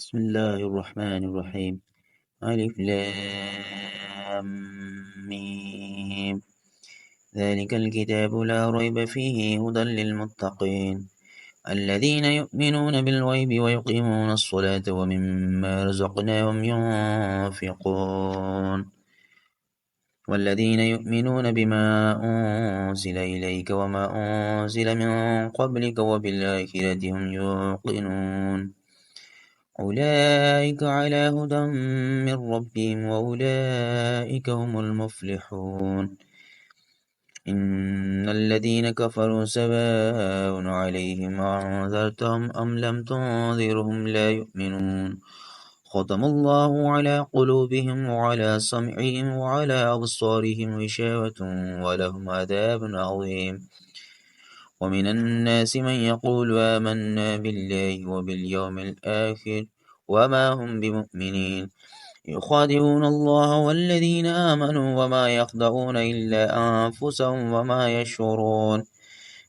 بسم الله الرحمن الرحيم. ألف لام ميم. ذلك الكتاب لا ريب فيه هدى للمتقين الذين يؤمنون بالغيب ويقيمون الصلاة ومما رزقناهم ينفقون والذين يؤمنون بما أنزل إليك وما أنزل من قبلك وبالآخرة هم يوقنون أولئك على هدى من ربهم وأولئك هم المفلحون إن الذين كفروا سواء عليهم أنذرتهم أم لم تنذرهم لا يؤمنون ختم الله على قلوبهم وعلى سمعهم وعلى أبصارهم غشاوة ولهم عذاب عظيم ومن الناس من يقول آمنا بالله وباليوم الآخر وما هم بمؤمنين يخادعون الله والذين آمنوا وما يخدعون إلا أنفسهم وما يشعرون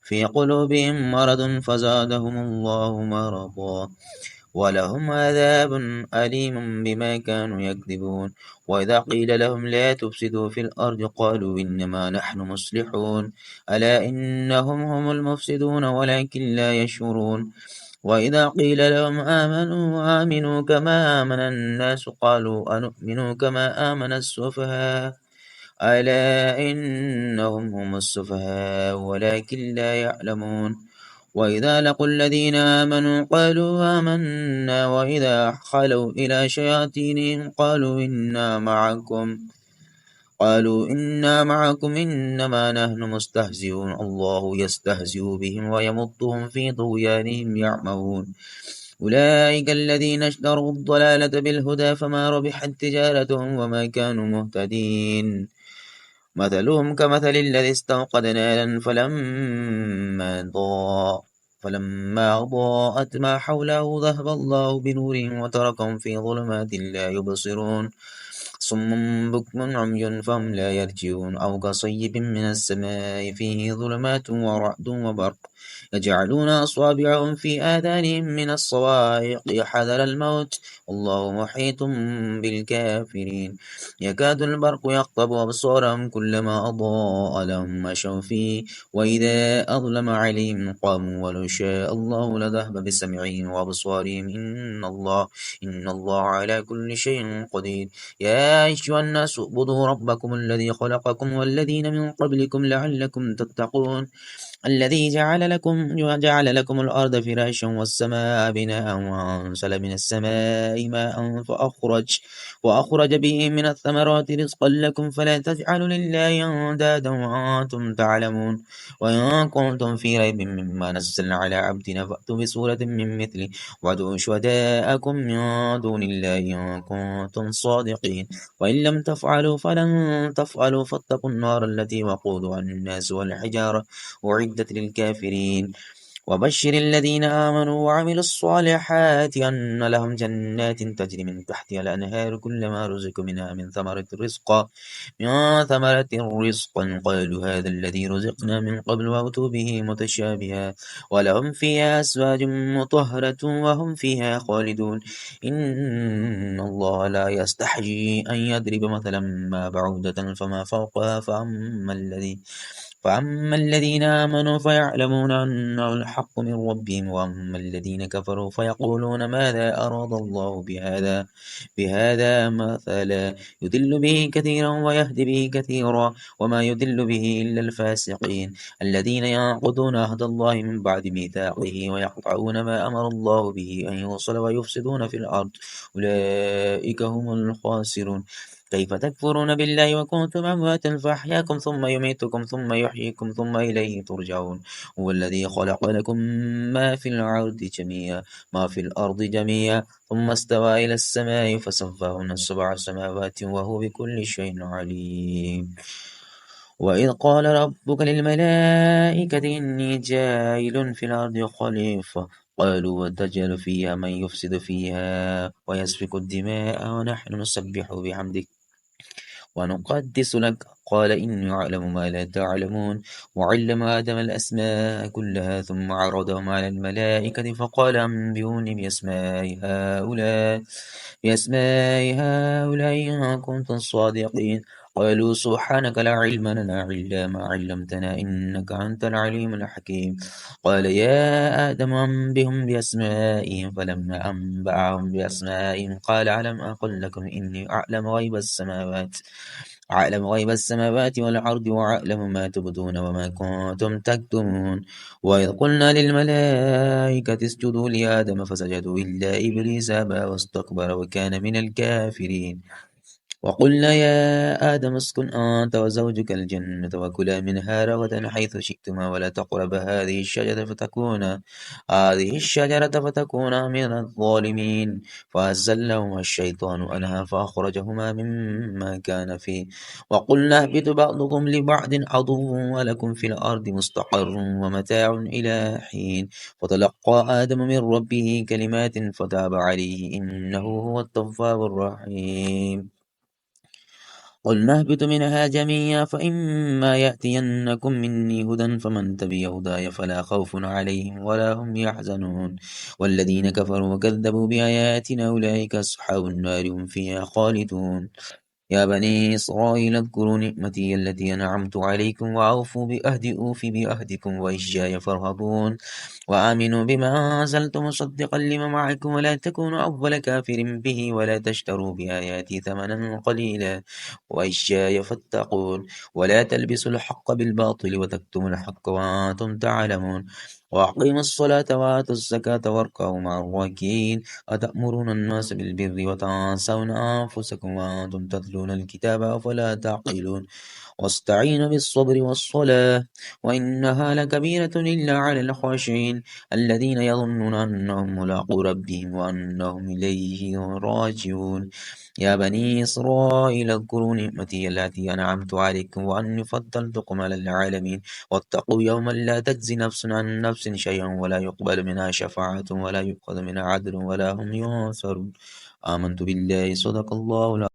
في قلوبهم مرض فزادهم الله مرضا ولهم عذاب أليم بما كانوا يكذبون وإذا قيل لهم لا تفسدوا في الأرض قالوا إنما نحن مصلحون ألا إنهم هم المفسدون ولكن لا يشعرون وإذا قيل لهم آمنوا كما آمن الناس قالوا أنؤمن كما آمن السفهاء ألا إنهم هم السفهاء ولكن لا يعلمون وإذا لقوا الذين آمنوا قالوا آمنا وإذا خلوا إلى شياطينهم قالوا إنا معكم إنما نحن مستهزئون الله يستهزئ بهم ويمطهم في طغيانهم يعمهون أولئك الذين اشتروا الضلالة بالهدى فما ربحت تجارتهم وما كانوا مهتدين مثلهم كمثل الذي استوقد نارا فلما أضاءت ما حوله ذهب الله بنورهم وتركهم في ظلمات لا يبصرون صم بكم عمي فهم لا يرجعون أو كصيب من السماء فيه ظلمات ورعد وبرق يجعلون أصابعهم في آذانهم من الصواعق حذر الموت والله محيط بالكافرين يكاد البرق يخطف أبصارهم كلما أضاء لهم مشوا فيه وإذا أظلم عليهم قاموا ولو شاء الله لذهب بسمعهم وأبصارهم إن الله على كل شيء قدير يا أيها الناس اعبدوا ربكم الذي خلقكم والذين من قبلكم لعلكم تتقون الذي جعل لكم الأرض فراشا والسماء بناء وأنزل من السماء ماء وأخرج به من الثمرات رزقا لكم فلا تجعلوا لله أندادا وأنتم تعلمون وإن كنتم في ريب مما نزلنا على عبدنا فأتوا بسورة من مثله وادعوا شهداءكم من دون الله إن كنتم صادقين وإن لم تفعلوا فلن تفعلوا فاتقوا النار التي وقودها الناس والحجارة أعدت للكافرين وبشر الذين آمنوا وعملوا الصالحات أن لهم جنات تجري من تحتها الأنهار كلما رزقوا منها من ثمرة رزقا قالوا هذا الذي رزقنا من قبل وأتوا به متشابها ولهم فيها أزواج مطهرة وهم فيها خالدون إن الله لا يستحيي أن يضرب مثلا ما بعودة فما فوقها فأما الذين آمنوا فيعلمون أنه الحق من ربهم وأما الذين كفروا فيقولون ماذا أراد الله بهذا مثلا يضل به كثيرا ويهدي به كثيرا وما يضل به إلا الفاسقين الذين ينقضون عهد الله من بعد ميثاقه ويقطعون ما أمر الله به أن يوصل ويفسدون في الأرض أولئك هم الخاسرون كيف تكفرون بالله وكنتم أمواتا فأحياكم ثم يميتكم ثم يحييكم ثم إليه ترجعون هو الذي خلق لكم ما في الأرض جميعا ثم استوى إلى السماء فسواهن 7 سماوات وهو بكل شيء عليم وإذ قال ربك للملائكة إني جاعل في الأرض خليفة قالوا وتجعل فيها من يفسد فيها ويسفك الدماء ونحن نسبح بحمدك ونقدس لك. قال إني أعلم ما لا تعلمون. وعلم آدم الأسماء كلها ثم عرضهم على الملائكة فقال أنبئوني بأسماء هؤلاء إن كنتم صادقين. قالوا سبحانك لا علم لنا إلا ما علمتنا إنك أنت العليم الحكيم. قال يا آدم أنبئهم بأسمائهم فلما أنبأهم بأسمائهم قال ألم أقل لكم إني أعلم غيب السماوات والأرض وأعلم ما تبدون وما كنتم تكتمون. وإذ قلنا للملائكة اسجدوا لآدم فسجدوا إلا إبليس أبى واستكبر وكان من الكافرين. وقلنا يا آدم اسكن أنت وزوجك الجنة وكلا منها رغدا حيث شئتما ولا تقربا هذه الشجرة فتكونا من الظالمين. فأزلهما الشيطان عنها فأخرجهما مما كان فيه. وقلنا اهبطوا بعضكم لبعض عدو ولكم في الأرض مستقر ومتاع إلى حين. فتلقى آدم من ربه كلمات فتاب عليه إنه هو التواب الرحيم. قلنا اهبطوا منها جميعا فإما يأتينكم مني هدى فمن تبع هداي فلا خوف عليهم ولا هم يحزنون. والذين كفروا وكذبوا بآياتنا أولئك أصحاب النار هم فيها خالدون. يا بني إسرائيل اذكروا نعمتي التي أنعمت عليكم وأوفوا بأهدي أوف بأهدكم وإياي فارهبون. وآمنوا بما أنزلت مصدقا لما معكم ولا تكونوا أول كافر به ولا تشتروا بآياتي ثمنا قليلا وإياي فاتقون. ولا تلبسوا الحق بالباطل وتكتموا الحق وأنتم تعلمون. وأقيموا الصلاة وآتوا الزكاة واركعوا مع الراكعين. أتأمرون الناس بالبر وتنسون أنفسكم وأنتم تتلون الكتاب أفلا تعقلون. واستعينوا بالصبر والصلاة وإنها لكبيرة إلا على الخاشعين الذين يظنون أنهم ملاقو ربهم وأنهم إليه راجعون. يا بني إسرائيل اذكروا نعمتي التي أنعمت عليكم وأني فضلتكم على العالمين. واتقوا يوما لا تجزي نفس عن نفس شيئا ولا يقبل منها شفاعة ولا يؤخذ منها عدل ولا هم ينصرون. آمنت بالله صدق الله